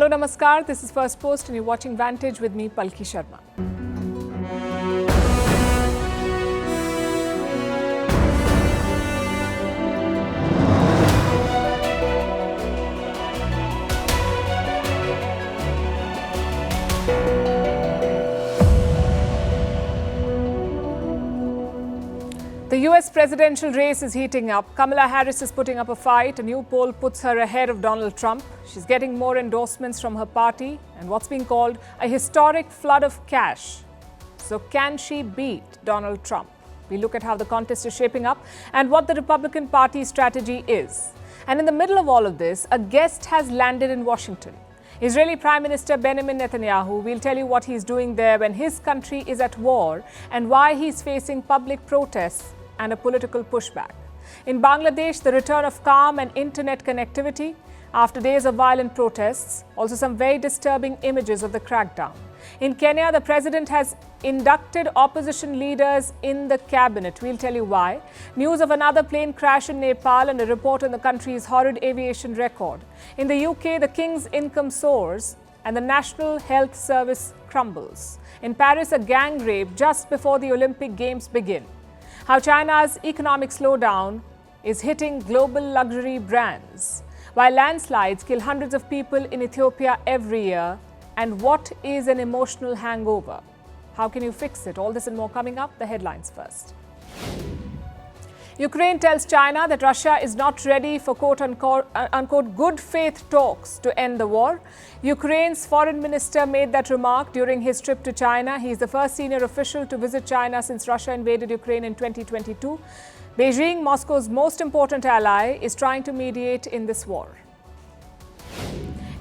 Hello, Namaskar. This is Firstpost and you're watching Vantage with me, Palki Sharma. The US presidential race is heating up. Kamala Harris is putting up a fight. A new poll puts her ahead of Donald Trump. She's getting more endorsements from her party and what's being called a historic flood of cash. So can she beat Donald Trump? We look at how the contest is shaping up and what the Republican Party's strategy is. And in the middle of all of this, a guest has landed in Washington. Israeli Prime Minister Benjamin Netanyahu will tell you what he's doing there when his country is at war and why he's facing public protests and a political pushback. In Bangladesh, the return of calm and internet connectivity after days of violent protests, also some very disturbing images of the crackdown. In Kenya, the president has inducted opposition leaders in the cabinet. We'll tell you why. News of another plane crash in Nepal and a report on the country's horrid aviation record. In the UK, the king's income soars and the National Health Service crumbles. In Paris, a gang rape just before the Olympic Games begin. How China's economic slowdown is hitting global luxury brands, while landslides kill hundreds of people in Ethiopia every year, and what is an emotional hangover? How can you fix it? All this and more coming up. The headlines first. Ukraine tells China that Russia is not ready for quote-unquote good faith talks to end the war. Ukraine's foreign minister made that remark during his trip to China. He is the first senior official to visit China since Russia invaded Ukraine in 2022. Beijing, Moscow's most important ally, is trying to mediate in this war.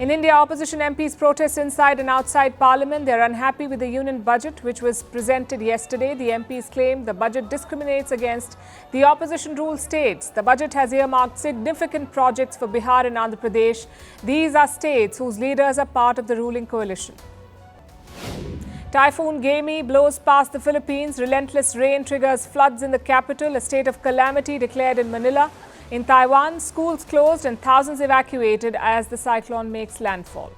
In India, opposition MPs protest inside and outside Parliament. They are unhappy with the union budget, which was presented yesterday. The MPs claim the budget discriminates against the opposition-ruled states. The budget has earmarked significant projects for Bihar and Andhra Pradesh. These are states whose leaders are part of the ruling coalition. Typhoon Gemi blows past the Philippines. Relentless rain triggers floods in the capital. A state of calamity declared in Manila. In Taiwan, schools closed and thousands evacuated as the cyclone makes landfall.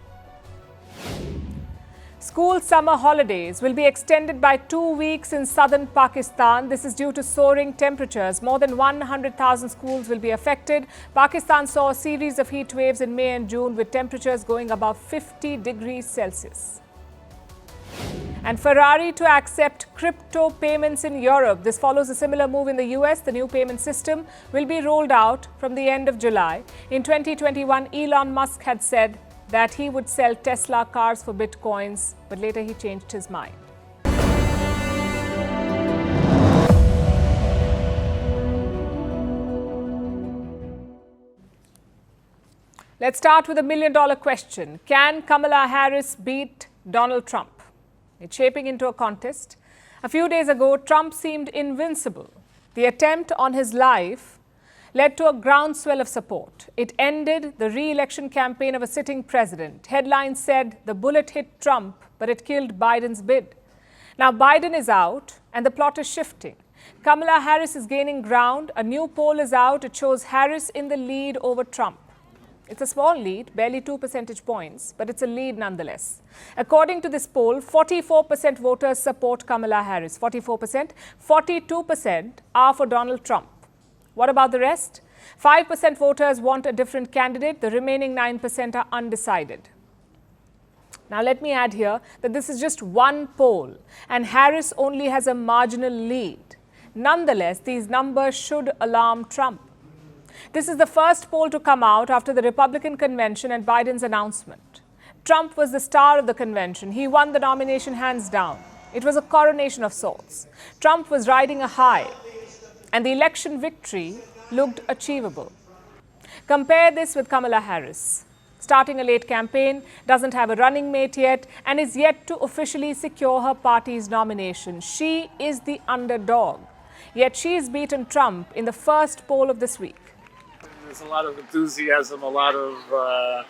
School summer holidays will be extended by 2 weeks in southern Pakistan. This is due to soaring temperatures. More than 100,000 schools will be affected. Pakistan saw a series of heat waves in May and June with temperatures going above 50 degrees Celsius. And Ferrari to accept crypto payments in Europe. This follows a similar move in the US. The new payment system will be rolled out from the end of July. In 2021, Elon Musk had said that he would sell Tesla cars for bitcoins, but later he changed his mind. Let's start with a million-dollar question. Can Kamala Harris beat Donald Trump? It's shaping into a contest. A few days ago, Trump seemed invincible. The attempt on his life led to a groundswell of support. It ended the re-election campaign of a sitting president. Headlines said the bullet hit Trump, but it killed Biden's bid. Now Biden is out and the plot is shifting. Kamala Harris is gaining ground. A new poll is out. It shows Harris in the lead over Trump. It's a small lead, barely 2 percentage points, but it's a lead nonetheless. According to this poll, 44% voters support Kamala Harris. 44%. 42% are for Donald Trump. What about the rest? 5% voters want a different candidate. The remaining 9% are undecided. Now, let me add here that this is just one poll, and Harris only has a marginal lead. Nonetheless, these numbers should alarm Trump. This is the first poll to come out after the Republican convention and Biden's announcement. Trump was the star of the convention. He won the nomination hands down. It was a coronation of sorts. Trump was riding a high, and the election victory looked achievable. Compare this with Kamala Harris. Starting a late campaign, doesn't have a running mate yet, and is yet to officially secure her party's nomination. She is the underdog. Yet she's beaten Trump in the first poll of this week. There's a lot of enthusiasm, a lot of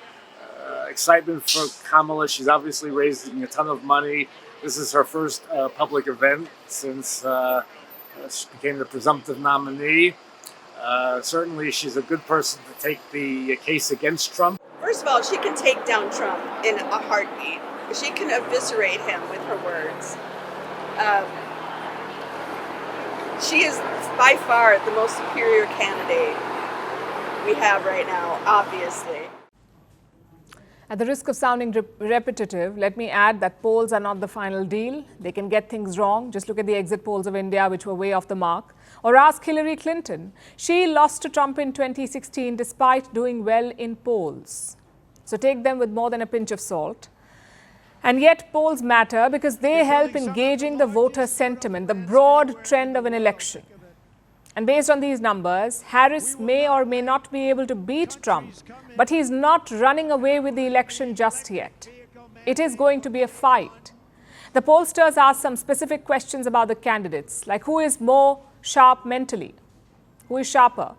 excitement for Kamala. She's obviously raising a ton of money. This is her first public event since she became the presumptive nominee. Certainly she's a good person to take the case against Trump. first of all, she can take down Trump in a heartbeat. She can eviscerate him with her words. She is by far the most superior candidate we have right now, obviously. At the risk of sounding repetitive, let me add that polls are not the final deal. They can get things wrong. Just look at the exit polls of India, which were way off the mark. Or ask Hillary Clinton. She lost to Trump in 2016 despite doing well in polls. So take them with more than a pinch of salt. And yet polls matter because they help in gauging the voter sentiment, the broad trend of an election. And based on these numbers, Harris may or may not be able to beat Trump, but he's not running away with the election just yet. It is going to be a fight. The pollsters asked some specific questions about the candidates, like who is more sharp mentally? Who is sharper?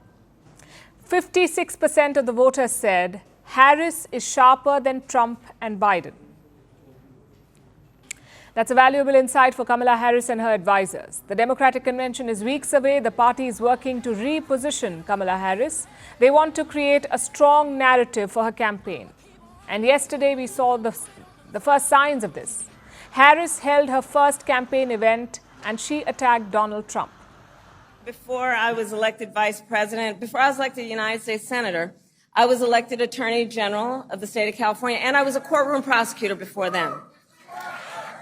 56% of the voters said Harris is sharper than Trump and Biden. That's a valuable insight for Kamala Harris and her advisors. The Democratic convention is weeks away. The party is working to reposition Kamala Harris. They want to create a strong narrative for her campaign. And yesterday we saw the first signs of this. Harris held her first campaign event and she attacked Donald Trump. Before I was elected vice president, before I was elected United States Senator, I was elected Attorney General of the state of California, and I was a courtroom prosecutor before then.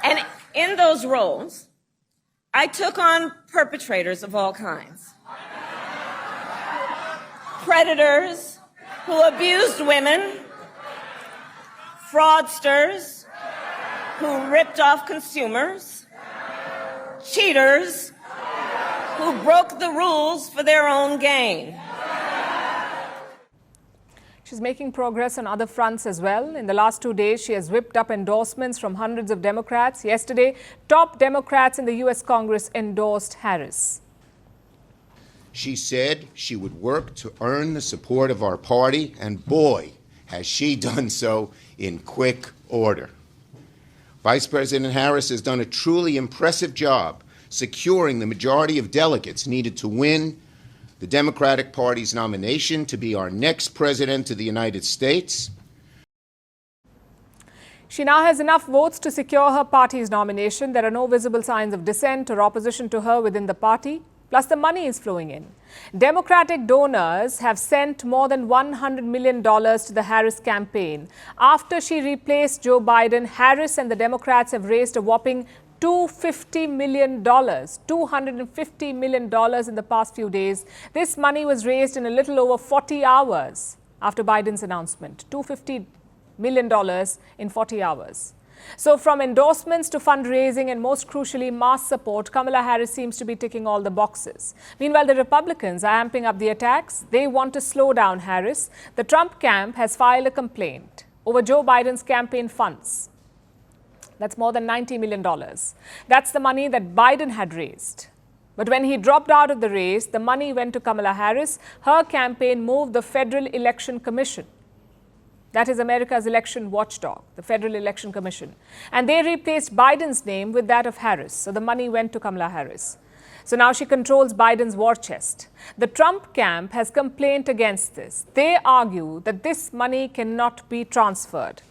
And in those roles, I took on perpetrators of all kinds. Predators who abused women, fraudsters who ripped off consumers, cheaters who broke the rules for their own gain. She's making progress on other fronts as well. In the last 2 days, she has whipped up endorsements from hundreds of Democrats. Yesterday, top Democrats in the U.S. Congress endorsed Harris. She said she would work to earn the support of our party, and boy, has she done so in quick order. Vice President Harris has done a truly impressive job securing the majority of delegates needed to win the Democratic Party's nomination to be our next president of the United States. She now has enough votes to secure her party's nomination. There are no visible signs of dissent or opposition to her within the party. Plus, the money is flowing in. Democratic donors have sent more than $100 million to the Harris campaign. After she replaced Joe Biden, Harris and the Democrats have raised a whopping $250 million in the past few days. This money was raised in a little over 40 hours after Biden's announcement. $250 million in 40 hours. So from endorsements to fundraising and most crucially mass support, Kamala Harris seems to be ticking all the boxes. Meanwhile, the Republicans are amping up the attacks. They want to slow down Harris. The Trump camp has filed a complaint over Joe Biden's campaign funds. That's more than $90 million. That's the money that Biden had raised. But when he dropped out of the race, the money went to Kamala Harris. Her campaign moved the Federal Election Commission. That is America's election watchdog, the Federal Election Commission. And they replaced Biden's name with that of Harris. So the money went to Kamala Harris. So now she controls Biden's war chest. The Trump camp has complained against this. They argue that this money cannot be transferred.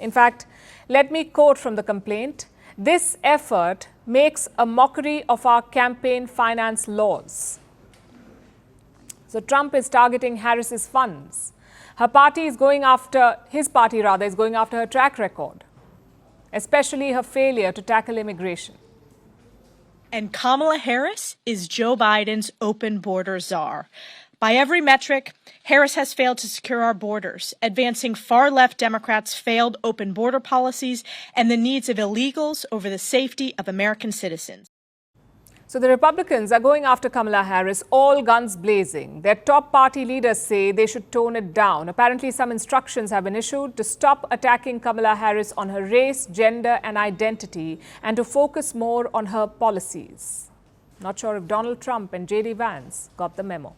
In fact, let me quote from the complaint. This effort makes a mockery of our campaign finance laws. So Trump is targeting Harris's funds. His party is going after her track record, especially her failure to tackle immigration. And Kamala Harris is Joe Biden's open border czar. By every metric, Harris has failed to secure our borders, advancing far-left Democrats' failed open border policies and the needs of illegals over the safety of American citizens. So the Republicans are going after Kamala Harris, all guns blazing. Their top party leaders say they should tone it down. Apparently, some instructions have been issued to stop attacking Kamala Harris on her race, gender and identity and to focus more on her policies. Not sure if Donald Trump and J.D. Vance got the memo.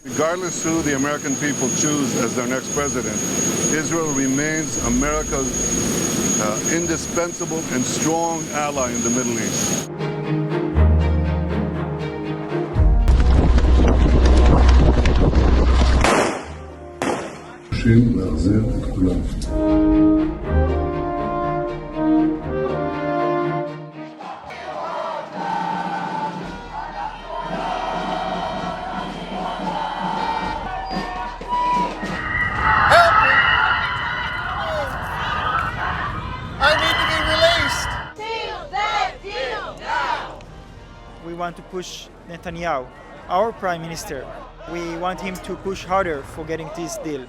Regardless who the American people choose as their next president, Israel remains America's indispensable and strong ally in the Middle East. We want to push Netanyahu, our prime minister. We want him to push harder for getting this deal.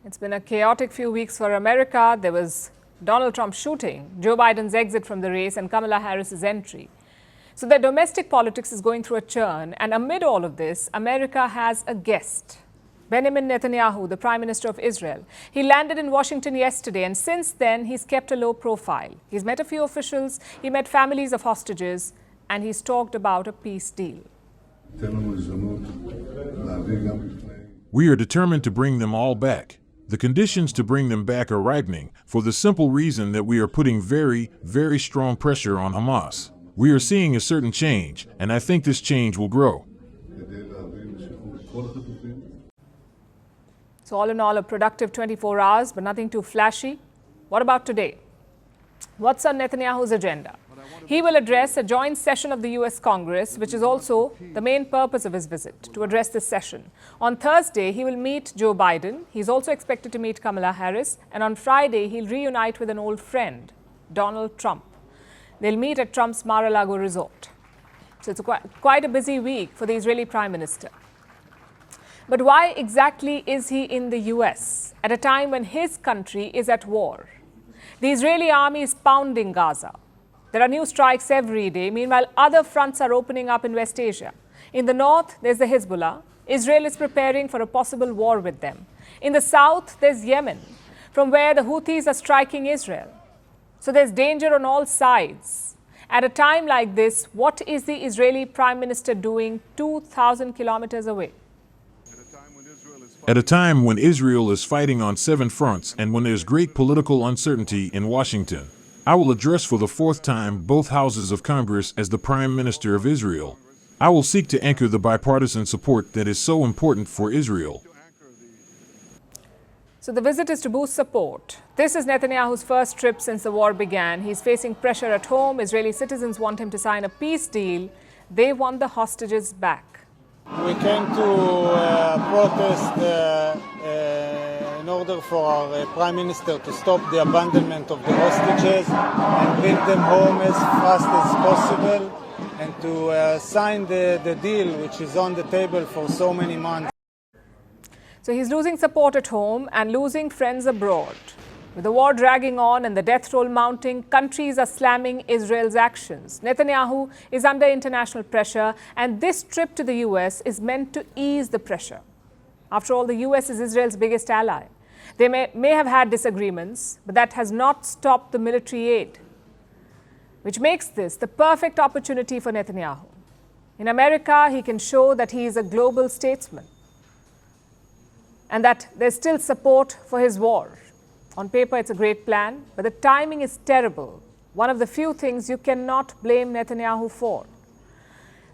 It's been a chaotic few weeks for America. There was Donald Trump's shooting, Joe Biden's exit from the race, and Kamala Harris's entry. So the domestic politics is going through a churn, and amid all of this, America has a guest. Benjamin Netanyahu, the Prime Minister of Israel. He landed in Washington yesterday, and since then, he's kept a low profile. He's met a few officials, he met families of hostages, and he's talked about a peace deal. We are determined to bring them all back. The conditions to bring them back are ripening for the simple reason that we are putting very, very strong pressure on Hamas. We are seeing a certain change, and I think this change will grow. So all in all, a productive 24 hours, but nothing too flashy. What about today? What's on Netanyahu's agenda? He will address a joint session of the US Congress, which is also the main purpose of his visit, to address this session. On Thursday, he will meet Joe Biden. He's also expected to meet Kamala Harris. And on Friday, he'll reunite with an old friend, Donald Trump. They'll meet at Trump's Mar-a-Lago resort. So it's quite a busy week for the Israeli Prime Minister. But why exactly is he in the US at a time when his country is at war? The Israeli army is pounding Gaza. There are new strikes every day. Meanwhile, other fronts are opening up in West Asia. In the north, there's the Hezbollah. Israel is preparing for a possible war with them. In the south, there's Yemen, from where the Houthis are striking Israel. So there's danger on all sides. At a time like this, what is the Israeli Prime Minister doing 2,000 kilometers away? At a time when Israel is fighting on 7 fronts and when there's great political uncertainty in Washington, I will address for the 4th time both houses of Congress as the Prime Minister of Israel. I will seek to anchor the bipartisan support that is so important for Israel. So the visit is to boost support. This is Netanyahu's first trip since the war began. He's facing pressure at home. Israeli citizens want him to sign a peace deal. They want the hostages back. We came to protest in order for our Prime Minister to stop the abandonment of the hostages and bring them home as fast as possible and to sign the deal which is on the table for so many months. So he's losing support at home and losing friends abroad. With the war dragging on and the death toll mounting, countries are slamming Israel's actions. Netanyahu is under international pressure, and this trip to the US is meant to ease the pressure. After all, the US is Israel's biggest ally. They may have had disagreements, but that has not stopped the military aid, which makes this the perfect opportunity for Netanyahu. In America, he can show that he is a global statesman and that there's still support for his war. On paper, it's a great plan, but the timing is terrible. One of the few things you cannot blame Netanyahu for.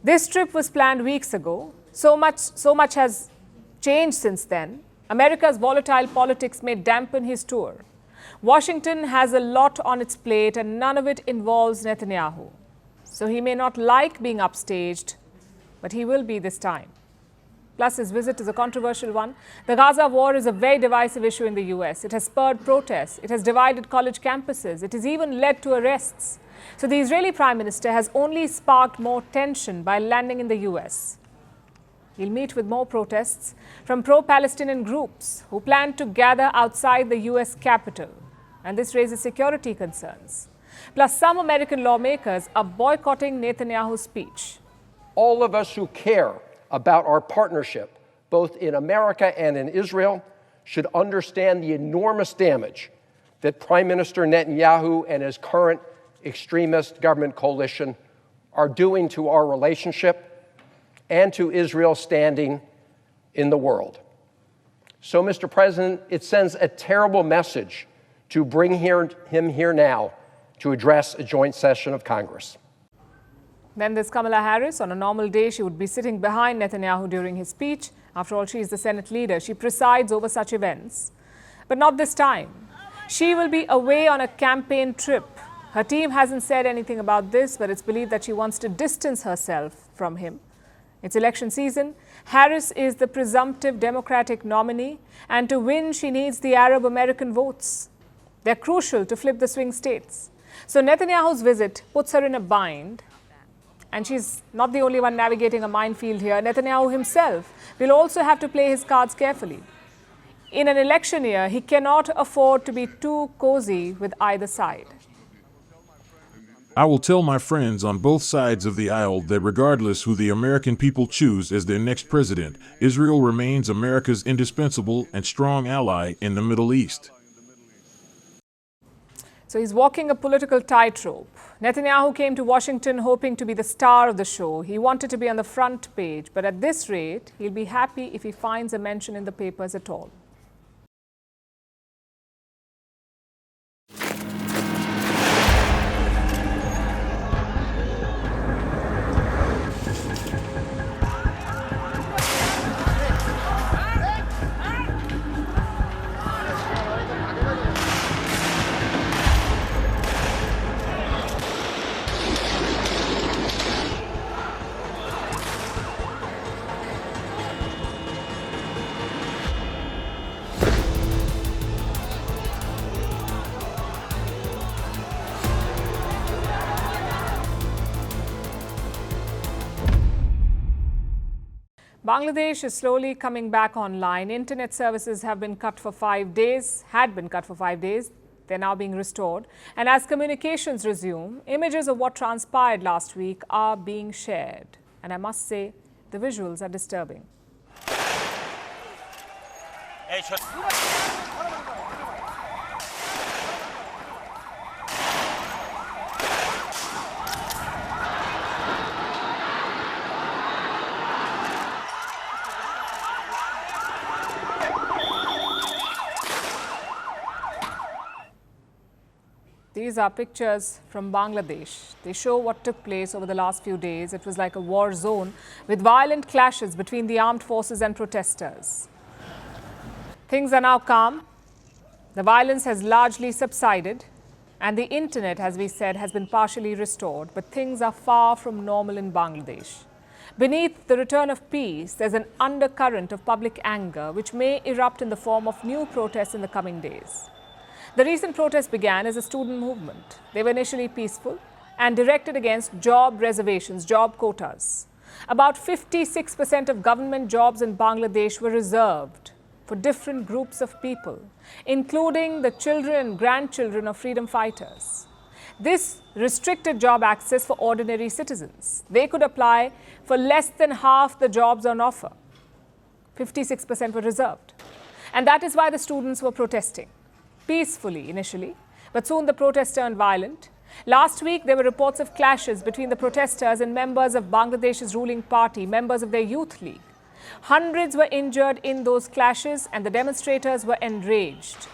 This trip was planned weeks ago. So much has changed since then. America's volatile politics may dampen his tour. Washington has a lot on its plate, and none of it involves Netanyahu. So he may not like being upstaged, but he will be this time. Plus, his visit is a controversial one. The Gaza war is a very divisive issue in the US. It has spurred protests. It has divided college campuses. It has even led to arrests. So the Israeli Prime Minister has only sparked more tension by landing in the US. He'll meet with more protests from pro-Palestinian groups who plan to gather outside the US Capitol. And this raises security concerns. Plus, some American lawmakers are boycotting Netanyahu's speech. All of us who care about our partnership, both in America and in Israel, should understand the enormous damage that Prime Minister Netanyahu and his current extremist government coalition are doing to our relationship and to Israel's standing in the world. So, Mr. President, it sends a terrible message to bring him here now to address a joint session of Congress. Then there's Kamala Harris. On a normal day, she would be sitting behind Netanyahu during his speech. After all, she is the Senate leader. She presides over such events. But not this time. She will be away on a campaign trip. Her team hasn't said anything about this, but it's believed that she wants to distance herself from him. It's election season. Harris is the presumptive Democratic nominee, and to win, she needs the Arab American votes. They're crucial to flip the swing states. So Netanyahu's visit puts her in a bind. And she's not the only one navigating a minefield here. Netanyahu himself will also have to play his cards carefully. In an election year, he cannot afford to be too cozy with either side. I will tell my friends on both sides of the aisle that regardless who the American people choose as their next president, Israel remains America's indispensable and strong ally in the Middle East. So he's walking a political tightrope. Netanyahu came to Washington hoping to be the star of the show. He wanted to be on the front page, but at this rate, he'll be happy if he finds a mention in the papers at all. Bangladesh is slowly coming back online. Internet services have been cut for 5 days, had been cut for 5 days. They're now being restored. And as communications resume, images of what transpired last week are being shared. And I must say, the visuals are disturbing. These are pictures from Bangladesh. They show what took place over the last few days. It was like a war zone with violent clashes between the armed forces and protesters. Things are now calm. The violence has largely subsided, and the internet, as we said, has been partially restored. But things are far from normal in Bangladesh. Beneath the return of peace, there's an undercurrent of public anger, which may erupt in the form of new protests in the coming days. The recent protests began as a student movement. They were initially peaceful and directed against job reservations, job quotas. About 56% of government jobs in Bangladesh were reserved for different groups of people, including the children and grandchildren of freedom fighters. This restricted job access for ordinary citizens. They could apply for less than half the jobs on offer. 56% were reserved. And that is why the students were protesting. Peacefully initially, but soon the protests turned violent. Last week, there were reports of clashes between the protesters and members of Bangladesh's ruling party, members of their youth league. Hundreds were injured in those clashes, and the demonstrators were enraged.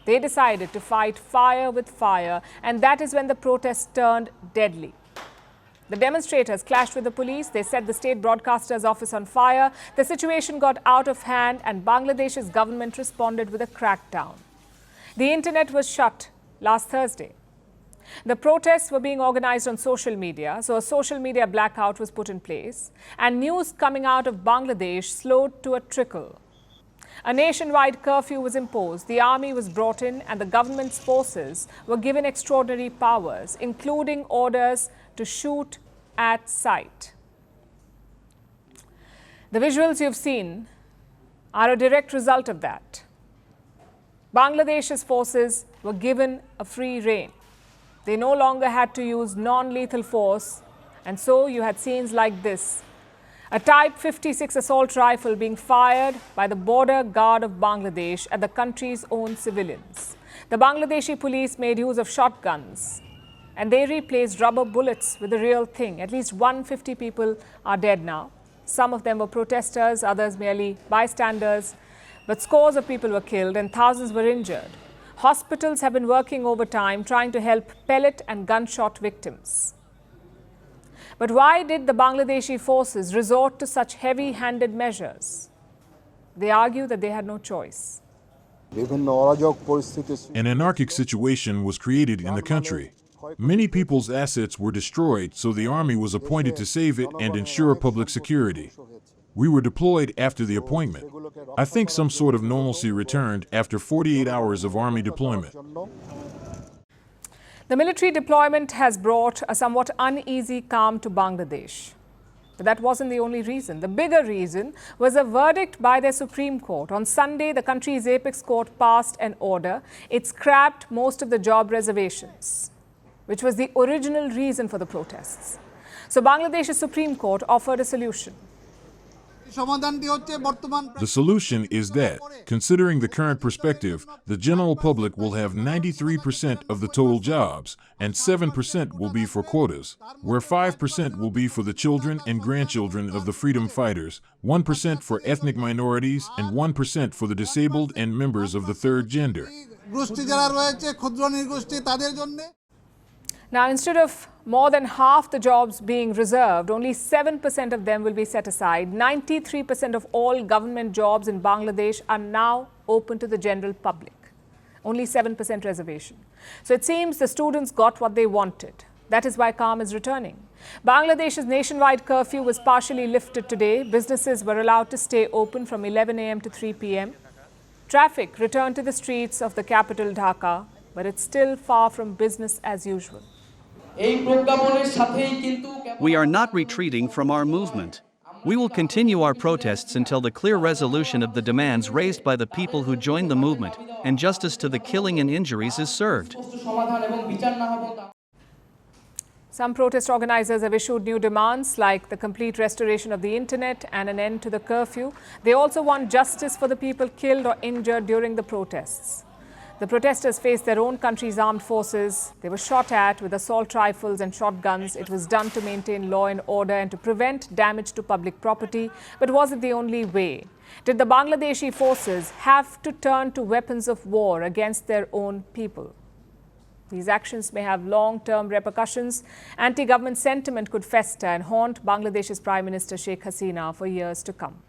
They decided to fight fire with fire, and that is when the protests turned deadly. The demonstrators clashed with the police. They set the state broadcaster's office on fire. The situation got out of hand, and Bangladesh's government responded with a crackdown. The internet was shut last Thursday. The protests were being organized on social media, so a social media blackout was put in place, and news coming out of Bangladesh slowed to a trickle. A nationwide curfew was imposed, the army was brought in, and the government's forces were given extraordinary powers, including orders to shoot at sight. The visuals you've seen are a direct result of that. Bangladesh's forces were given a free rein. They no longer had to use non-lethal force, and so you had scenes like this. A Type 56 assault rifle being fired by the border guard of Bangladesh at the country's own civilians. The Bangladeshi police made use of shotguns, and they replaced rubber bullets with the real thing. At least 150 people are dead now. Some of them were protesters, others merely bystanders. But scores of people were killed and thousands were injured. Hospitals have been working overtime trying to help pellet and gunshot victims. But why did the Bangladeshi forces resort to such heavy-handed measures? They argue that they had no choice. An anarchic situation was created in the country. Many people's assets were destroyed, so the army was appointed to save it and ensure public security. We were deployed after the appointment. I think some sort of normalcy returned after 48 hours of army deployment. The military deployment has brought a somewhat uneasy calm to Bangladesh. But that wasn't the only reason. The bigger reason was a verdict by their Supreme Court. On Sunday, the country's apex court passed an order. It scrapped most of the job reservations, which was the original reason for the protests. So Bangladesh's Supreme Court offered a solution. The solution is that, considering the current perspective, the general public will have 93% of the total jobs, and 7% will be for quotas, where 5% will be for the children and grandchildren of the freedom fighters, 1% for ethnic minorities, and 1% for the disabled and members of the third gender. Now, instead of more than half the jobs being reserved, only 7% of them will be set aside. 93% of all government jobs in Bangladesh are now open to the general public. Only 7% reservation. So it seems the students got what they wanted. That is why calm is returning. Bangladesh's nationwide curfew was partially lifted today. Businesses were allowed to stay open from 11 a.m. to 3 p.m. Traffic returned to the streets of the capital, Dhaka, but it's still far from business as usual. We are not retreating from our movement. We will continue our protests until the clear resolution of the demands raised by the people who joined the movement and justice to the killing and injuries is served. Some protest organizers have issued new demands like the complete restoration of the internet and an end to the curfew. They also want justice for the people killed or injured during the protests. The protesters faced their own country's armed forces. They were shot at with assault rifles and shotguns. It was done to maintain law and order and to prevent damage to public property. But was it the only way? Did the Bangladeshi forces have to turn to weapons of war against their own people? These actions may have long-term repercussions. Anti-government sentiment could fester and haunt Bangladesh's Prime Minister Sheikh Hasina for years to come.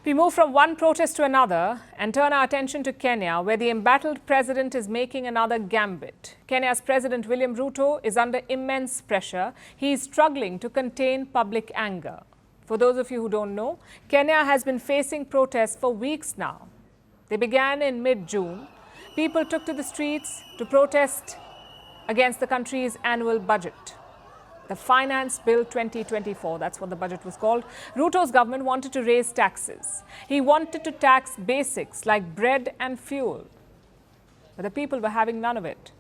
We move from one protest to another and turn our attention to Kenya, where the embattled president is making another gambit. Kenya's President William Ruto is under immense pressure. He is struggling to contain public anger. For those of you who don't know, Kenya has been facing protests for weeks now. They began in mid-June. People took to the streets to protest against the country's annual budget. The Finance Bill 2024, that's what the budget was called. Ruto's government wanted to raise taxes. He wanted to tax basics like bread and fuel. But the people were having none of it.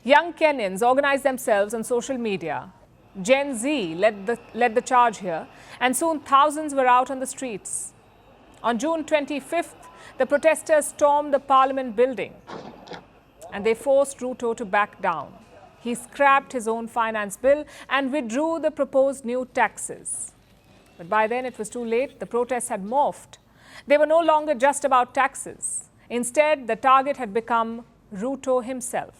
Young Kenyans organized themselves on social media. Gen Z led the charge here, and soon thousands were out on the streets. On June 25th, the protesters stormed the Parliament building, and they forced Ruto to back down. He scrapped his own finance bill and withdrew the proposed new taxes. But by then it was too late. The protests had morphed. They were no longer just about taxes. Instead, the target had become Ruto himself.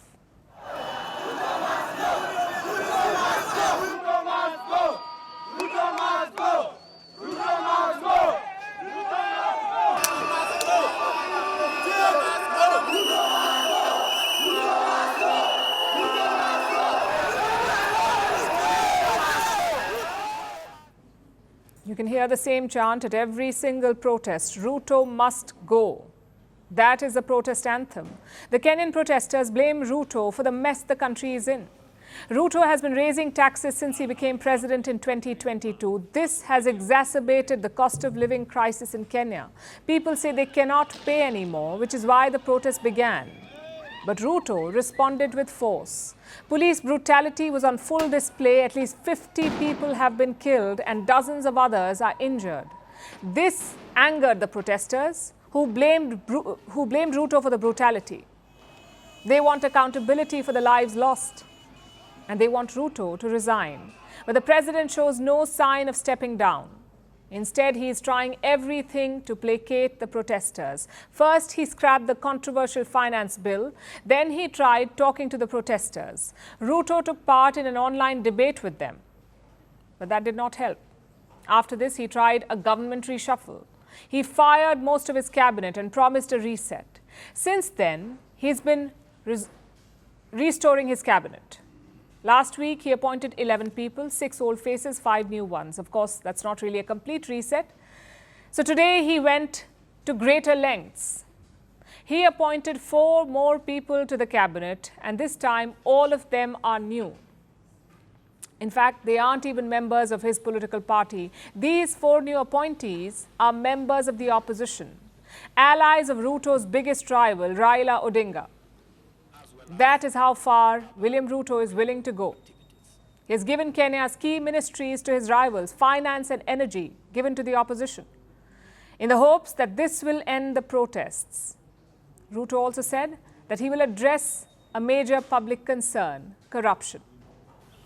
You can hear the same chant at every single protest. Ruto must go. That is the protest anthem. The Kenyan protesters blame Ruto for the mess the country is in. Ruto has been raising taxes since he became president in 2022. This has exacerbated the cost of living crisis in Kenya. People say they cannot pay anymore, which is why the protest began. But Ruto responded with force. Police brutality was on full display. At least 50 people have been killed and dozens of others are injured. This angered the protesters who blamed Ruto for the brutality. They want accountability for the lives lost. And they want Ruto to resign. But the president shows no sign of stepping down. Instead, he is trying everything to placate the protesters. First, he scrapped the controversial finance bill. Then he tried talking to the protesters. Ruto took part in an online debate with them. But that did not help. After this, he tried a government reshuffle. He fired most of his cabinet and promised a reset. Since then, he's been restoring his cabinet. Last week, he appointed 11 people, 6 old faces, 5 new ones. Of course, that's not really a complete reset. So today, he went to greater lengths. He appointed 4 more people to the cabinet, and this time, all of them are new. In fact, they aren't even members of his political party. These 4 new appointees are members of the opposition, allies of Ruto's biggest rival, Raila Odinga. That is how far William Ruto is willing to go. He has given Kenya's key ministries to his rivals, finance and energy given to the opposition, in the hopes that this will end the protests. Ruto also said that he will address a major public concern, corruption.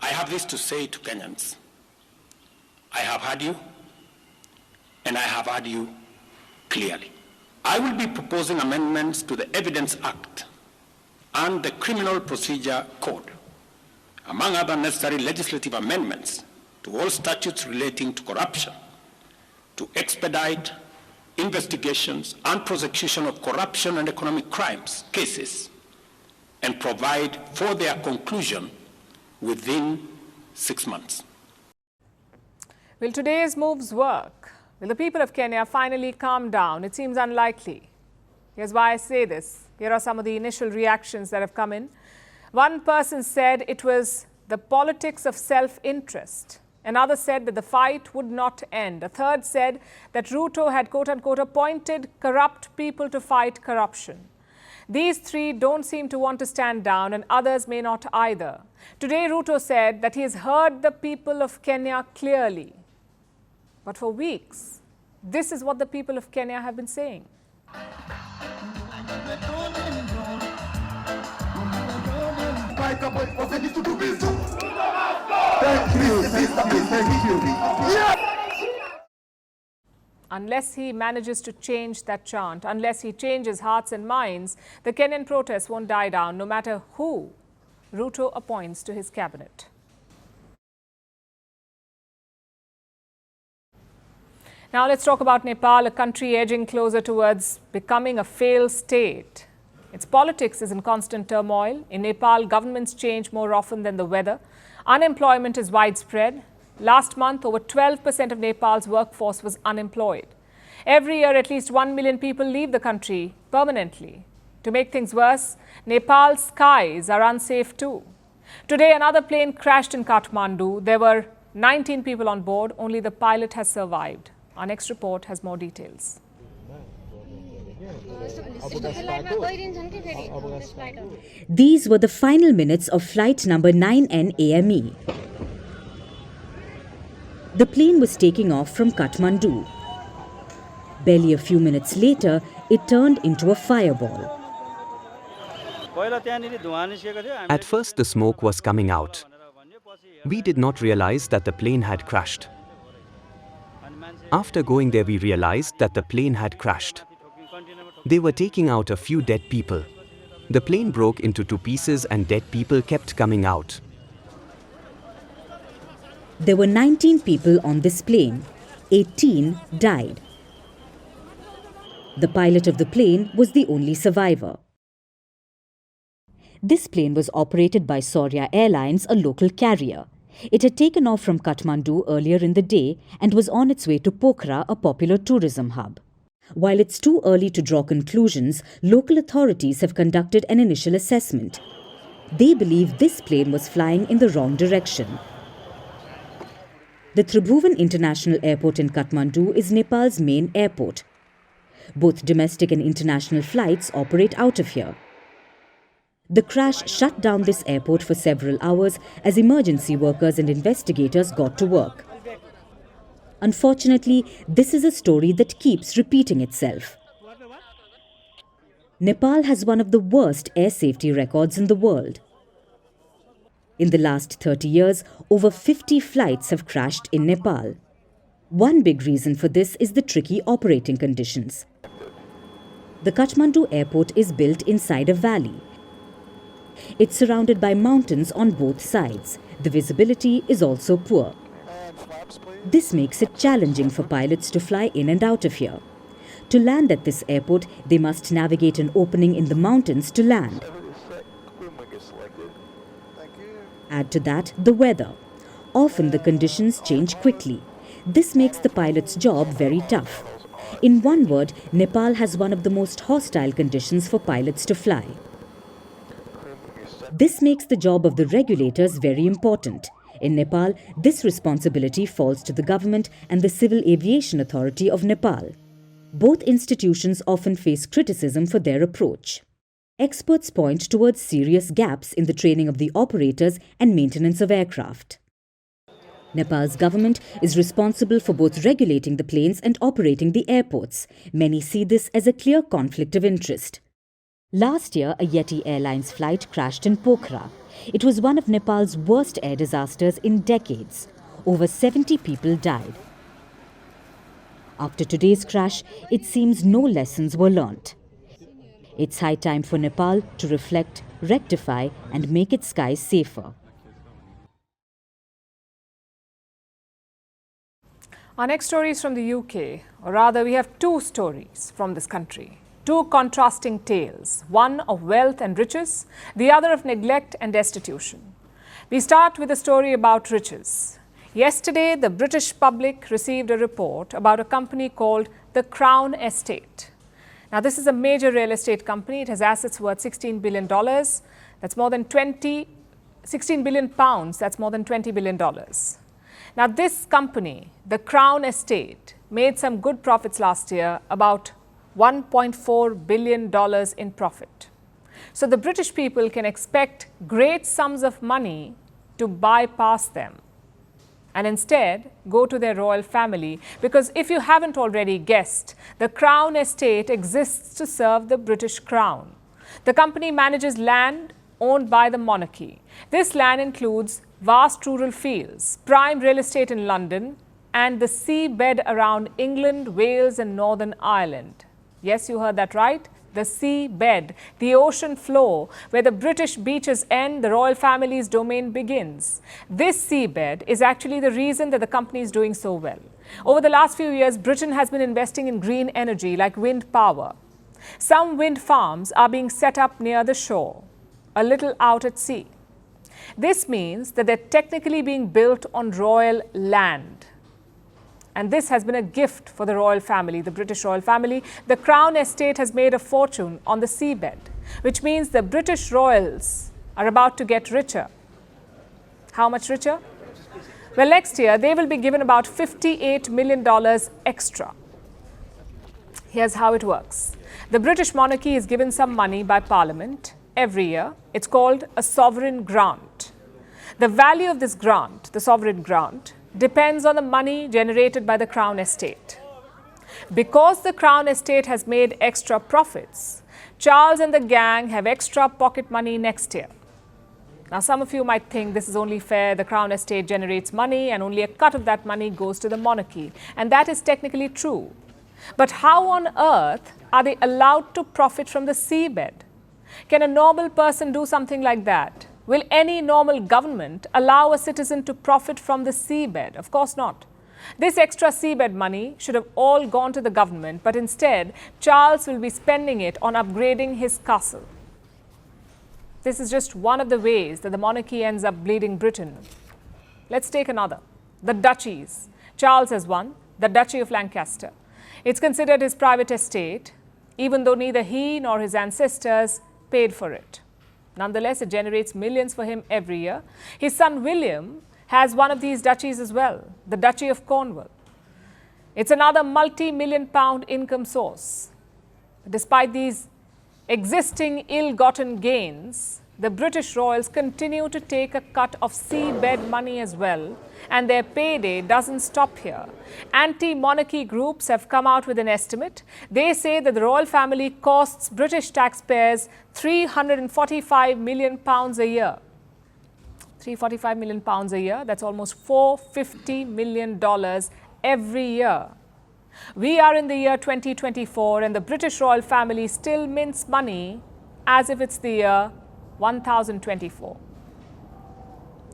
I have this to say to Kenyans. I have heard you, and I have heard you clearly. I will be proposing amendments to the Evidence Act and the Criminal Procedure Code, among other necessary legislative amendments to all statutes relating to corruption, to expedite investigations and prosecution of corruption and economic crimes cases, and provide for their conclusion within 6 months. Will today's moves work? Will the people of Kenya finally calm down? It seems unlikely. Here's why I say this. Here are some of the initial reactions that have come in. One person said it was the politics of self-interest. Another said that the fight would not end. A third said that Ruto had, quote-unquote, appointed corrupt people to fight corruption. These 3 don't seem to want to stand down, and others may not either. Today, Ruto said that he has heard the people of Kenya clearly. But for weeks, this is what the people of Kenya have been saying. Unless he manages to change that chant, unless he changes hearts and minds, the Kenyan protests won't die down, no matter who Ruto appoints to his cabinet. Now let's talk about Nepal, a country edging closer towards becoming a failed state. Its politics is in constant turmoil. In Nepal, governments change more often than the weather. Unemployment is widespread. Last month, over 12% of Nepal's workforce was unemployed. Every year, at least 1 million people leave the country permanently. To make things worse, Nepal's skies are unsafe too. Today, another plane crashed in Kathmandu. There were 19 people on board. Only the pilot has survived. Our next report has more details. These were the final minutes of flight number 9N AME. The plane was taking off from Kathmandu. Barely a few minutes later, it turned into a fireball. At first, the smoke was coming out. We did not realize that the plane had crashed. After going there, we realized that the plane had crashed. They were taking out a few dead people. The plane broke into 2 pieces and dead people kept coming out. There were 19 people on this plane. 18 died. The pilot of the plane was the only survivor. This plane was operated by Saurya Airlines, a local carrier. It had taken off from Kathmandu earlier in the day and was on its way to Pokhara, a popular tourism hub. While it's too early to draw conclusions, local authorities have conducted an initial assessment. They believe this plane was flying in the wrong direction. The Tribhuvan International Airport in Kathmandu is Nepal's main airport. Both domestic and international flights operate out of here. The crash shut down this airport for several hours as emergency workers and investigators got to work. Unfortunately, this is a story that keeps repeating itself. Nepal has one of the worst air safety records in the world. In the last 30 years, over 50 flights have crashed in Nepal. One big reason for this is the tricky operating conditions. The Kathmandu airport is built inside a valley. It's surrounded by mountains on both sides. The visibility is also poor. This makes it challenging for pilots to fly in and out of here. To land at this airport, they must navigate an opening in the mountains to land. Add to that the weather. Often the conditions change quickly. This makes the pilot's job very tough. In one word, Nepal has one of the most hostile conditions for pilots to fly. This makes the job of the regulators very important. In Nepal, this responsibility falls to the government and the Civil Aviation Authority of Nepal. Both institutions often face criticism for their approach. Experts point towards serious gaps in the training of the operators and maintenance of aircraft. Nepal's government is responsible for both regulating the planes and operating the airports. Many see this as a clear conflict of interest. Last year, a Yeti Airlines flight crashed in Pokhara. It was one of Nepal's worst air disasters in decades. Over 70 people died. After today's crash, it seems no lessons were learnt. It's high time for Nepal to reflect, rectify, and make its skies safer. Our next story is from the UK, or rather we have two stories from this country. Two contrasting tales, one of wealth and riches, the other of neglect and destitution. We start with a story about riches. Yesterday, the British public received a report about a company called the Crown Estate. Now, this is a major real estate company. It has assets worth $16 billion. That's more than 16 billion pounds. That's more than $20 billion. Now, this company, the Crown Estate, made some good profits last year, about $1.4 billion in profit. So the British people can expect great sums of money to bypass them and instead go to their royal family, because if you haven't already guessed, the Crown Estate exists to serve the British Crown. The company manages land owned by the monarchy. This land includes vast rural fields, prime real estate in London, and the seabed around England, Wales, and Northern Ireland. Yes, you heard that right. The seabed, the ocean floor, where the British beaches end, the royal family's domain begins. This seabed is actually the reason that the company is doing so well. Over the last few years, Britain has been investing in green energy like wind power. Some wind farms are being set up near the shore, a little out at sea. This means that they're technically being built on royal land. And this has been a gift for the royal family, the British royal family. The Crown Estate has made a fortune on the seabed, which means the British royals are about to get richer. How much richer? Well, next year, they will be given about $58 million extra. Here's how it works. The British monarchy is given some money by Parliament every year. It's called a sovereign grant. The value of this grant, the sovereign grant, depends on the money generated by the Crown Estate. Because the Crown Estate has made extra profits, Charles and the gang have extra pocket money next year. Now, some of you might think this is only fair. The Crown Estate generates money and only a cut of that money goes to the monarchy. And that is technically true. But how on earth are they allowed to profit from the seabed? Can a normal person do something like that? Will any normal government allow a citizen to profit from the seabed? Of course not. This extra seabed money should have all gone to the government, but instead, Charles will be spending it on upgrading his castle. This is just one of the ways that the monarchy ends up bleeding Britain. Let's take another. The duchies. Charles has one, the Duchy of Lancaster. It's considered his private estate, even though neither he nor his ancestors paid for it. Nonetheless, it generates millions for him every year. His son William has one of these duchies as well, the Duchy of Cornwall. It's another multi-million-pound income source. Despite these existing ill-gotten gains, the British royals continue to take a cut of seabed money as well, and their payday doesn't stop here. Anti-monarchy groups have come out with an estimate. They say that the royal family costs British taxpayers £345 million a year. £345 million a year, that's almost $450 million every year. We are in the year 2024 and the British royal family still mints money as if it's the year 1024.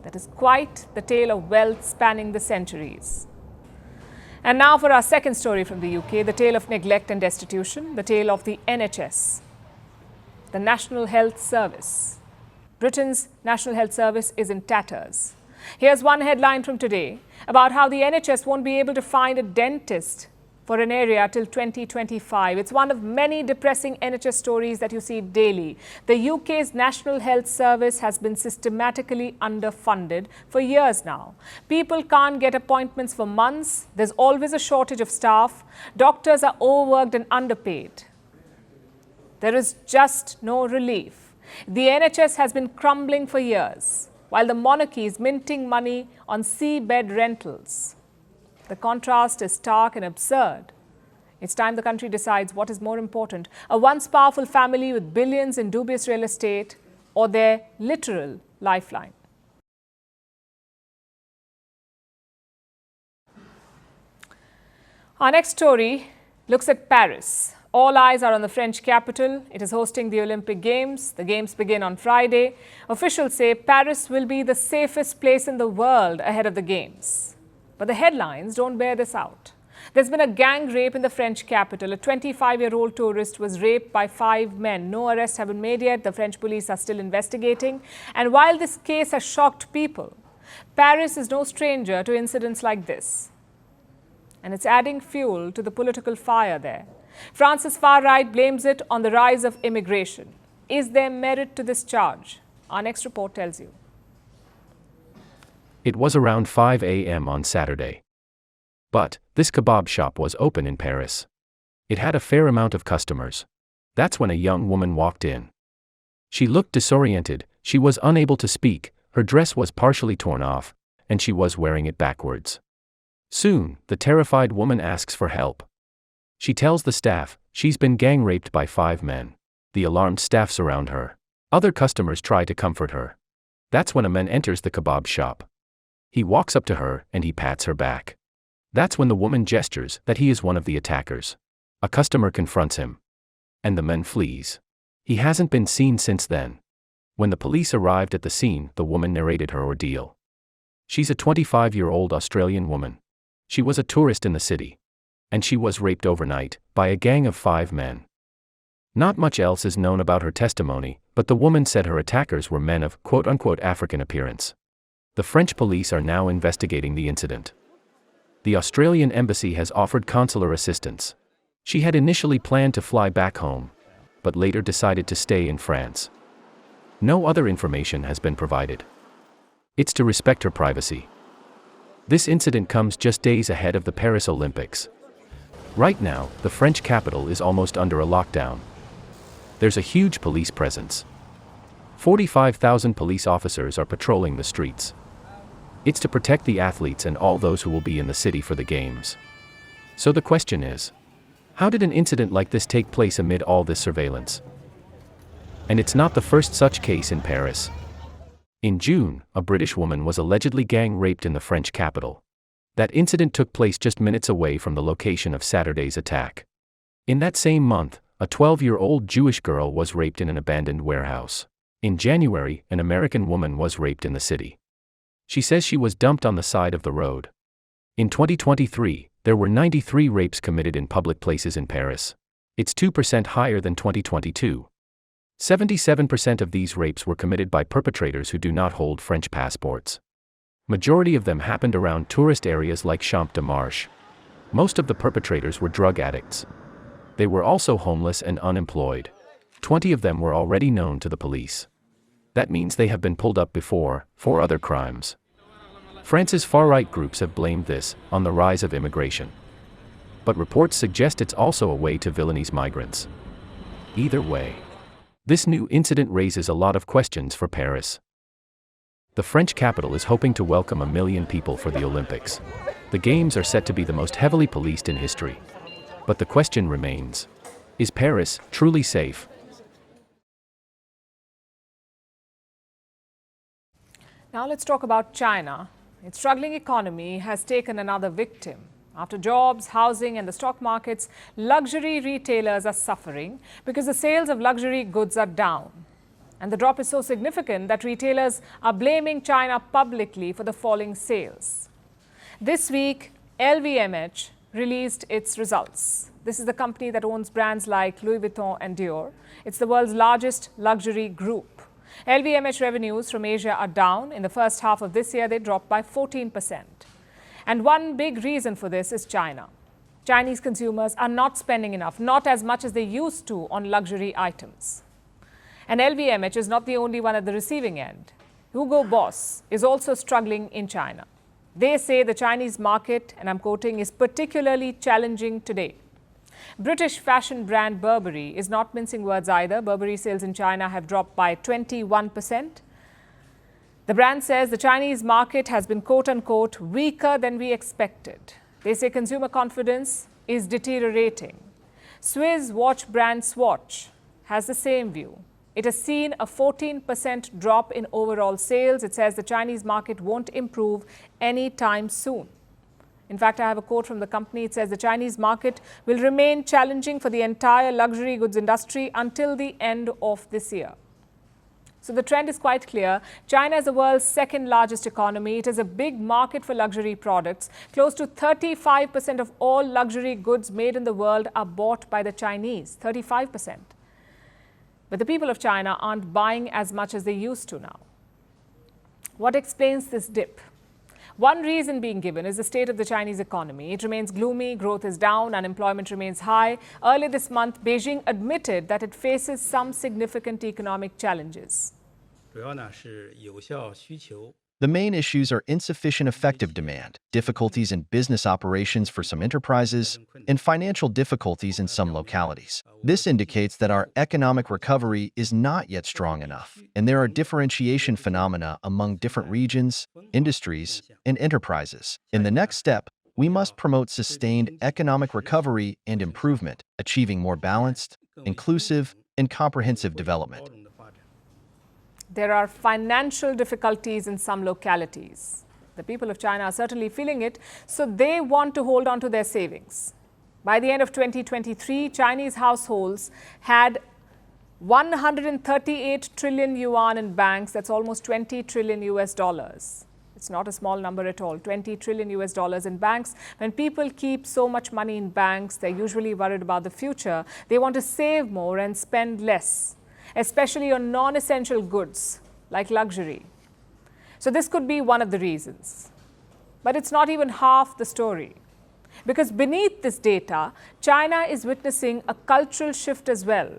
That is quite the tale of wealth spanning the centuries. And now for our second story from the UK, the tale of neglect and destitution, the tale of the NHS, the National Health Service. Britain's National Health Service is in tatters. Here's one headline from today about how the NHS won't be able to find a dentist for an area till 2025. It's one of many depressing NHS stories that you see daily. The UK's National Health Service has been systematically underfunded for years now. People can't get appointments for months. There's always a shortage of staff. Doctors are overworked and underpaid. There is just no relief. The NHS has been crumbling for years, while the monarchy is minting money on seabed rentals. The contrast is stark and absurd. It's time the country decides what is more important, a once powerful family with billions in dubious real estate or their literal lifeline. Our next story looks at Paris. All eyes are on the French capital. It is hosting the Olympic Games. The Games begin on Friday. Officials say Paris will be the safest place in the world ahead of the Games. But the headlines don't bear this out. There's been a gang rape in the French capital. A 25-year-old tourist was raped by 5 men. No arrests have been made yet. The French police are still investigating. And while this case has shocked people, Paris is no stranger to incidents like this. And it's adding fuel to the political fire there. France's far right blames it on the rise of immigration. Is there merit to this charge? Our next report tells you. It was around 5 a.m. on Saturday. But this kebab shop was open in Paris. It had a fair amount of customers. That's when a young woman walked in. She looked disoriented, she was unable to speak, her dress was partially torn off, and she was wearing it backwards. Soon, the terrified woman asks for help. She tells the staff she's been gang raped by 5 men. The alarmed staff surround her. Other customers try to comfort her. That's when a man enters the kebab shop. He walks up to her and he pats her back. That's when the woman gestures that he is one of the attackers. A customer confronts him. And the man flees. He hasn't been seen since then. When the police arrived at the scene, the woman narrated her ordeal. She's a 25-year-old Australian woman. She was a tourist in the city. And she was raped overnight by a gang of 5 men. Not much else is known about her testimony, but the woman said her attackers were men of quote-unquote African appearance. The French police are now investigating the incident. The Australian embassy has offered consular assistance. She had initially planned to fly back home, but later decided to stay in France. No other information has been provided. It's to respect her privacy. This incident comes just days ahead of the Paris Olympics. Right now, the French capital is almost under a lockdown. There's a huge police presence. 45,000 police officers are patrolling the streets. It's to protect the athletes and all those who will be in the city for the Games. So the question is, how did an incident like this take place amid all this surveillance? And it's not the first such case in Paris. In June, a British woman was allegedly gang raped in the French capital. That incident took place just minutes away from the location of Saturday's attack. In that same month, a 12-year-old Jewish girl was raped in an abandoned warehouse. In January, an American woman was raped in the city. She says she was dumped on the side of the road. In 2023, there were 93 rapes committed in public places in Paris. It's 2% higher than 2022. 77% of these rapes were committed by perpetrators who do not hold French passports. Majority of them happened around tourist areas like Champ de Mars. Most of the perpetrators were drug addicts. They were also homeless and unemployed. 20 of them were already known to the police. That means they have been pulled up before, for other crimes. France's far-right groups have blamed this on the rise of immigration. But reports suggest it's also a way to villainize migrants. Either way, this new incident raises a lot of questions for Paris. The French capital is hoping to welcome 1 million people for the Olympics. The Games are set to be the most heavily policed in history. But the question remains, is Paris truly safe? Now let's talk about China. Its struggling economy has taken another victim. After jobs, housing and the stock markets, luxury retailers are suffering because the sales of luxury goods are down. And the drop is so significant that retailers are blaming China publicly for the falling sales. This week, LVMH released its results. This is the company that owns brands like Louis Vuitton and Dior. It's the world's largest luxury group. LVMH revenues from Asia are down. In the first half of this year, they dropped by 14%. And one big reason for this is China. Chinese consumers are not spending enough, not as much as they used to on luxury items. And LVMH is not the only one at the receiving end. Hugo Boss is also struggling in China. They say the Chinese market, and I'm quoting, is particularly challenging today. British fashion brand Burberry is not mincing words either. Burberry sales in China have dropped by 21%. The brand says the Chinese market has been quote-unquote weaker than we expected. They say consumer confidence is deteriorating. Swiss watch brand Swatch has the same view. It has seen a 14% drop in overall sales. It says the Chinese market won't improve anytime soon. In fact, I have a quote from the company. It says the Chinese market will remain challenging for the entire luxury goods industry until the end of this year. So the trend is quite clear. China is the world's second largest economy. It is a big market for luxury products. Close to 35% of all luxury goods made in the world are bought by the Chinese, 35%. But the people of China aren't buying as much as they used to now. What explains this dip? One reason being given is the state of the Chinese economy. It remains gloomy, growth is down, unemployment remains high. Earlier this month, Beijing admitted that it faces some significant economic challenges. The main issues are insufficient effective demand, difficulties in business operations for some enterprises, and financial difficulties in some localities. This indicates that our economic recovery is not yet strong enough, and there are differentiation phenomena among different regions, industries, and enterprises. In the next step, we must promote sustained economic recovery and improvement, achieving more balanced, inclusive, and comprehensive development. There are financial difficulties in some localities. The people of China are certainly feeling it, so they want to hold on to their savings. By the end of 2023, Chinese households had 138 trillion yuan in banks. That's almost 20 trillion US dollars. It's not a small number at all, 20 trillion US dollars in banks. When people keep so much money in banks, they're usually worried about the future. They want to save more and spend less, especially on non-essential goods like luxury. So this could be one of the reasons. But it's not even half the story. Because beneath this data, China is witnessing a cultural shift as well.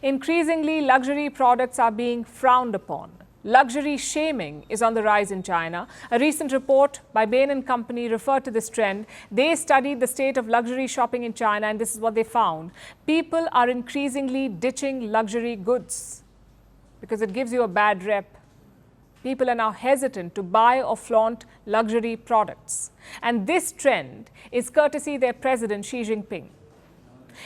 Increasingly, luxury products are being frowned upon. Luxury shaming is on the rise in China. A recent report by Bain & Company referred to this trend. They studied the state of luxury shopping in China, and this is what they found. People are increasingly ditching luxury goods because it gives you a bad rep. People are now hesitant to buy or flaunt luxury products. And this trend is courtesy their president, Xi Jinping.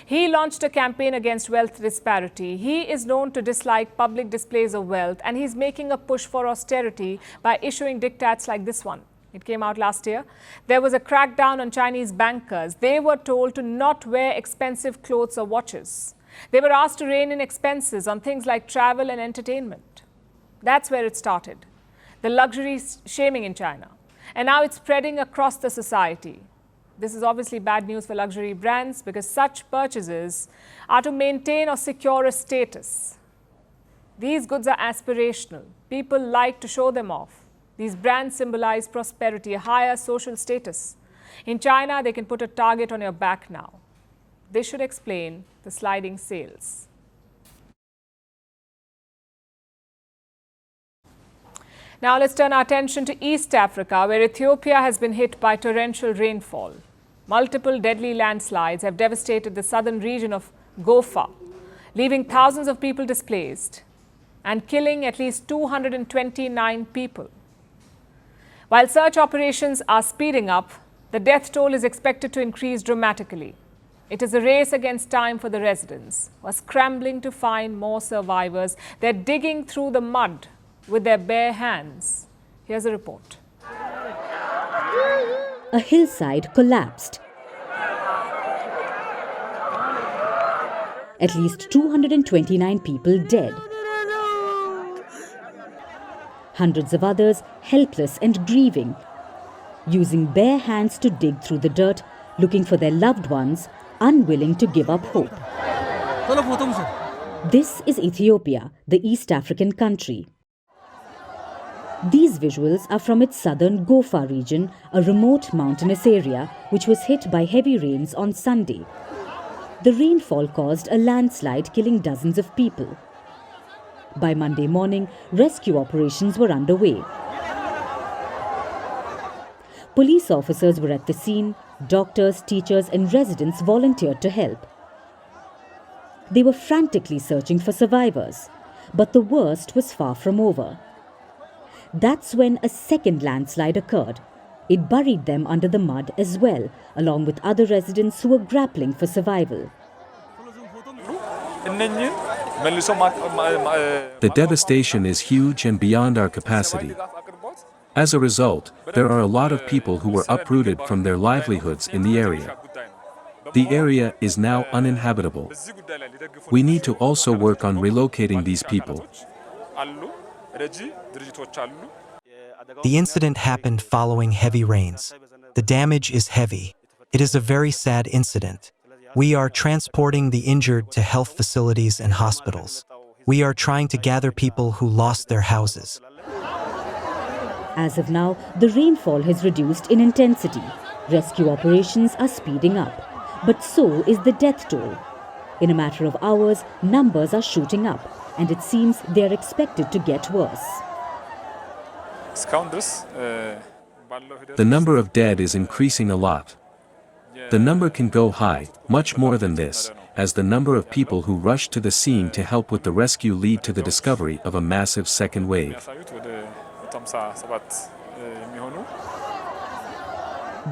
He launched a campaign against wealth disparity. He is known to dislike public displays of wealth, and he's making a push for austerity by issuing diktats like this one. It came out last year. There was a crackdown on Chinese bankers. They were told to not wear expensive clothes or watches. They were asked to rein in expenses on things like travel and entertainment. That's where it started. The luxury shaming in China. And now it's spreading across the society. This is obviously bad news for luxury brands because such purchases are to maintain or secure a status. These goods are aspirational. People like to show them off. These brands symbolize prosperity, a higher social status. In China, they can put a target on your back now. This should explain the sliding sales. Now let's turn our attention to East Africa, where Ethiopia has been hit by torrential rainfall. Multiple deadly landslides have devastated the southern region of Gofa, leaving thousands of people displaced and killing at least 229 people. While search operations are speeding up, the death toll is expected to increase dramatically. It is a race against time for the residents who are scrambling to find more survivors. They're digging through the mud with their bare hands. Here's a report. A hillside collapsed. At least 229 people dead. Hundreds of others helpless and grieving, using bare hands to dig through the dirt, looking for their loved ones, unwilling to give up hope. This is Ethiopia, the East African country. These visuals are from its southern Gofa region, a remote mountainous area which was hit by heavy rains on Sunday. The rainfall caused a landslide, killing dozens of people. By Monday morning, rescue operations were underway. Police officers were at the scene, doctors, teachers and residents volunteered to help. They were frantically searching for survivors, but the worst was far from over. That's when a second landslide occurred. It buried them under the mud as well, along with other residents who were grappling for survival. The devastation is huge and beyond our capacity. As a result, there are a lot of people who were uprooted from their livelihoods in the area. The area is now uninhabitable. We need to also work on relocating these people. The incident happened following heavy rains. The damage is heavy. It is a very sad incident. We are transporting the injured to health facilities and hospitals. We are trying to gather people who lost their houses. As of now, the rainfall has reduced in intensity. Rescue operations are speeding up. But so is the death toll. In a matter of hours, numbers are shooting up, and it seems they are expected to get worse. The number of dead is increasing a lot. The number can go high, much more than this, as the number of people who rush to the scene to help with the rescue lead to the discovery of a massive second wave.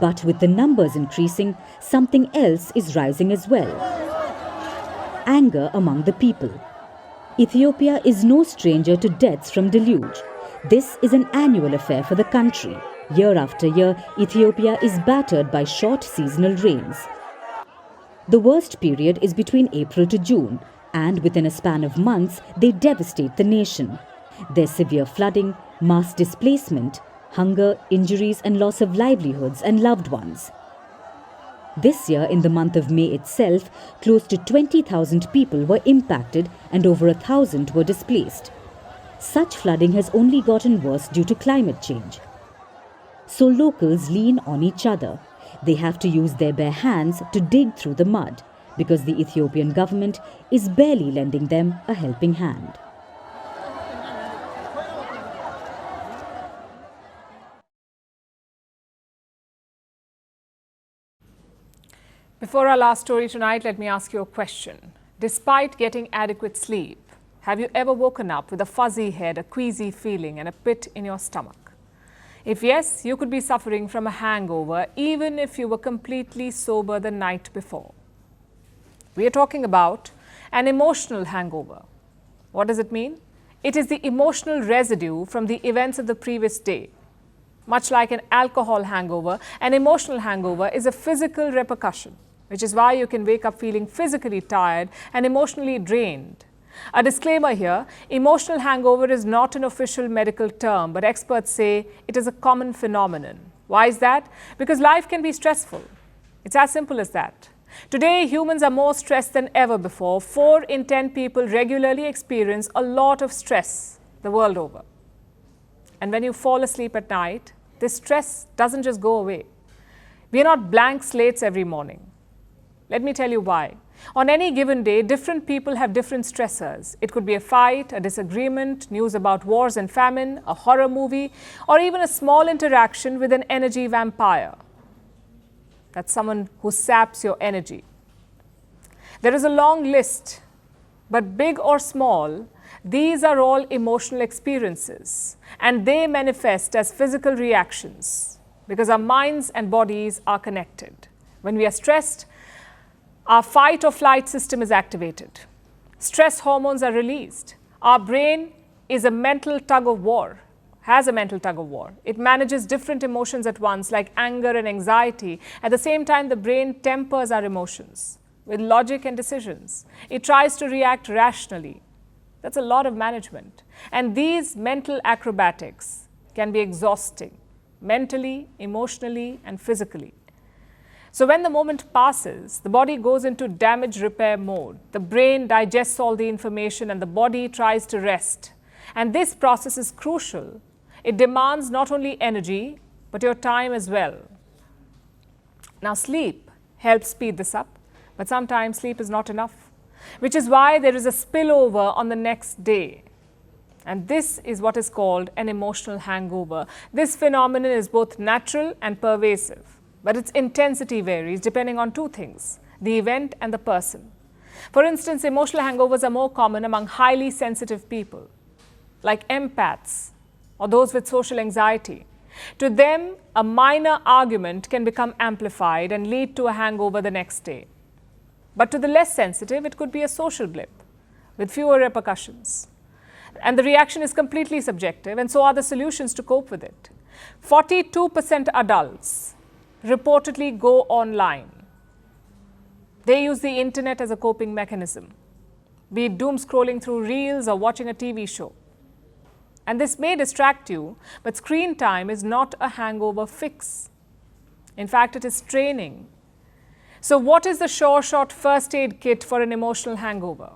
But with the numbers increasing, something else is rising as well. Anger among the people. Ethiopia is no stranger to deaths from deluge. This is an annual affair for the country. Year after year, Ethiopia is battered by short seasonal rains. The worst period is between April to June, and within a span of months, they devastate the nation. There's severe flooding, mass displacement, hunger, injuries and loss of livelihoods and loved ones. This year, in the month of May itself, close to 20,000 people were impacted and over 1,000 were displaced. Such flooding has only gotten worse due to climate change. So locals lean on each other. They have to use their bare hands to dig through the mud, because the Ethiopian government is barely lending them a helping hand. Before our last story tonight, let me ask you a question. Despite getting adequate sleep, have you ever woken up with a fuzzy head, a queasy feeling and a pit in your stomach? If yes, you could be suffering from a hangover even if you were completely sober the night before. We are talking about an emotional hangover. What does it mean? It is the emotional residue from the events of the previous day. Much like an alcohol hangover, an emotional hangover is a physical repercussion, which is why you can wake up feeling physically tired and emotionally drained. A disclaimer here, emotional hangover is not an official medical term, but experts say it is a common phenomenon. Why is that? Because life can be stressful. It's as simple as that. Today, humans are more stressed than ever before. 4 in 10 people regularly experience a lot of stress the world over. And when you fall asleep at night, this stress doesn't just go away. We are not blank slates every morning. Let me tell you why. On any given day, different people have different stressors. It could be a fight, a disagreement, news about wars and famine, a horror movie, or even a small interaction with an energy vampire. That's someone who saps your energy. There is a long list, but big or small, these are all emotional experiences, and they manifest as physical reactions because our minds and bodies are connected. When we are stressed, our fight or flight system is activated. Stress hormones are released. Our brain is a mental tug of war, has a mental tug of war. It manages different emotions at once, like anger and anxiety. At the same time, the brain tempers our emotions. with logic and decisions. It tries to react rationally. That's a lot of management. And these mental acrobatics can be exhausting, mentally, emotionally, and physically. So when the moment passes, the body goes into damage repair mode. The brain digests all the information and the body tries to rest. And this process is crucial. It demands not only energy, but your time as well. Now, sleep helps speed this up, but sometimes sleep is not enough, which is why there is a spillover on the next day. And this is what is called an emotional hangover. This phenomenon is both natural and pervasive, but its intensity varies depending on two things: the event and the person. For instance, emotional hangovers are more common among highly sensitive people, like empaths or those with social anxiety. To them, a minor argument can become amplified and lead to a hangover the next day. But to the less sensitive, it could be a social blip with fewer repercussions. And the reaction is completely subjective, and so are the solutions to cope with it. 42% adults reportedly go online. They use the internet as a coping mechanism, be it doom scrolling through reels or watching a TV show. And this may distract you, but screen time is not a hangover fix. In fact, it is training. So what is the sure shot first aid kit for an emotional hangover?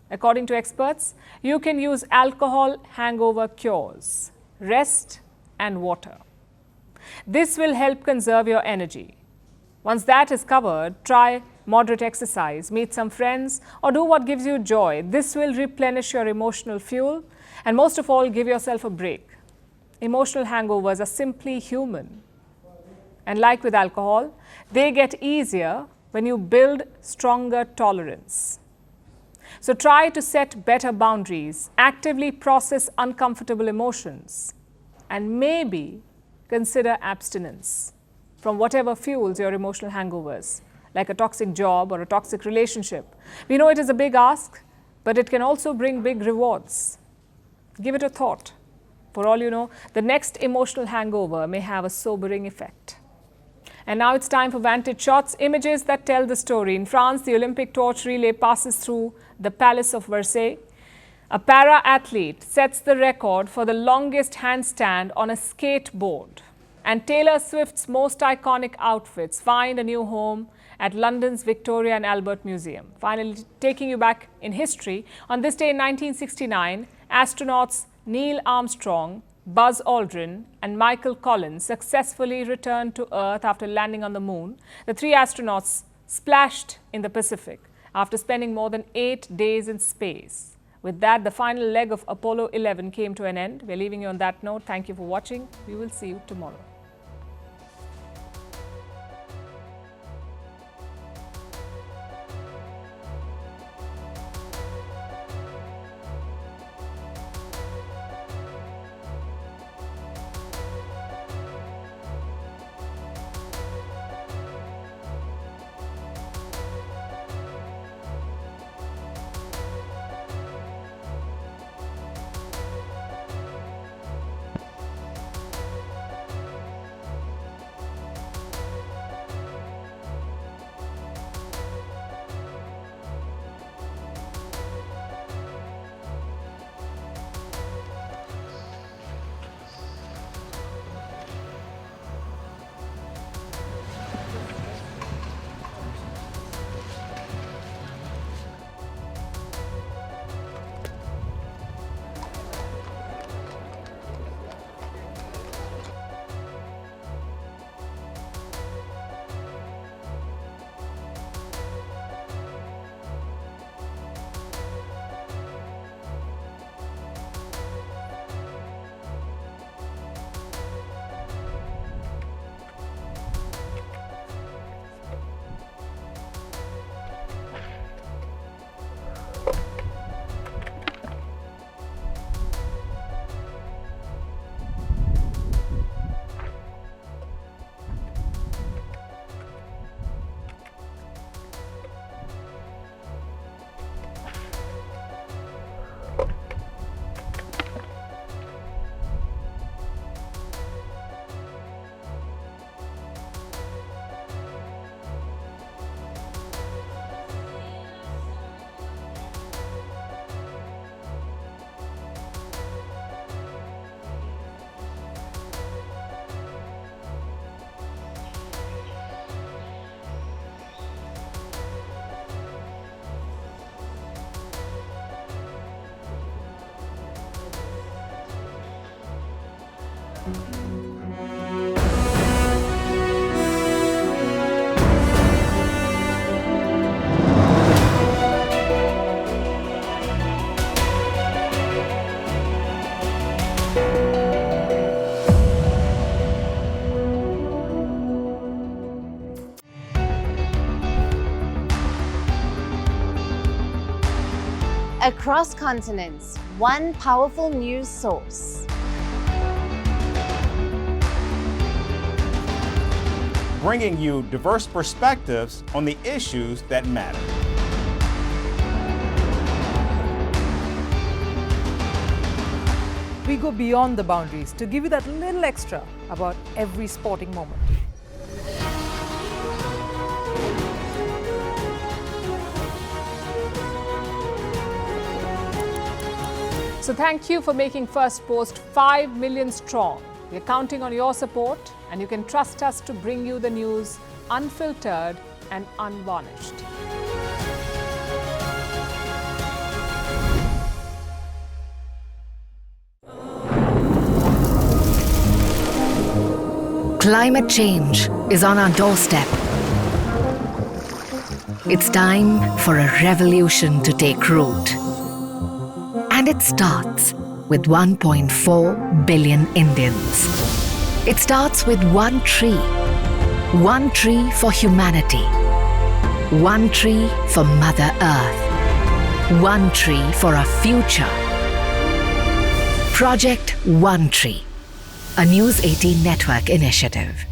According to experts, you can use alcohol hangover cures, rest and water. This will help conserve your energy. Once that is covered, try moderate exercise, meet some friends, or do what gives you joy. This will replenish your emotional fuel, and most of all, give yourself a break. Emotional hangovers are simply human. And like with alcohol, they get easier when you build stronger tolerance. So try to set better boundaries, actively process uncomfortable emotions, and maybe consider abstinence from whatever fuels your emotional hangovers, like a toxic job or a toxic relationship. We know it is a big ask, but it can also bring big rewards. Give it a thought. For all you know, the next emotional hangover may have a sobering effect. And now it's time for Vantage Shots, images that tell the story. In France, the Olympic torch relay passes through the Palace of Versailles. A para-athlete sets the record for the longest handstand on a skateboard. And Taylor Swift's most iconic outfits find a new home at London's Victoria and Albert Museum. Finally, taking you back in history, on this day in 1969, astronauts Neil Armstrong, Buzz Aldrin and Michael Collins successfully returned to Earth after landing on the moon. The three astronauts splashed in the Pacific after spending more than 8 days in space. With that, the final leg of Apollo 11 came to an end. We're leaving you on that note. Thank you for watching. We will see you tomorrow. Across continents, one powerful news source. Bringing you diverse perspectives on the issues that matter. We go beyond the boundaries to give you that little extra about every sporting moment. So thank you for making Firstpost 5 million strong. We're counting on your support, and you can trust us to bring you the news unfiltered and unvarnished. Climate change is on our doorstep. It's time for a revolution to take root. And it starts with 1.4 billion Indians. It starts with one tree for humanity, one tree for Mother Earth, one tree for our future. Project One Tree, a News 18 network initiative.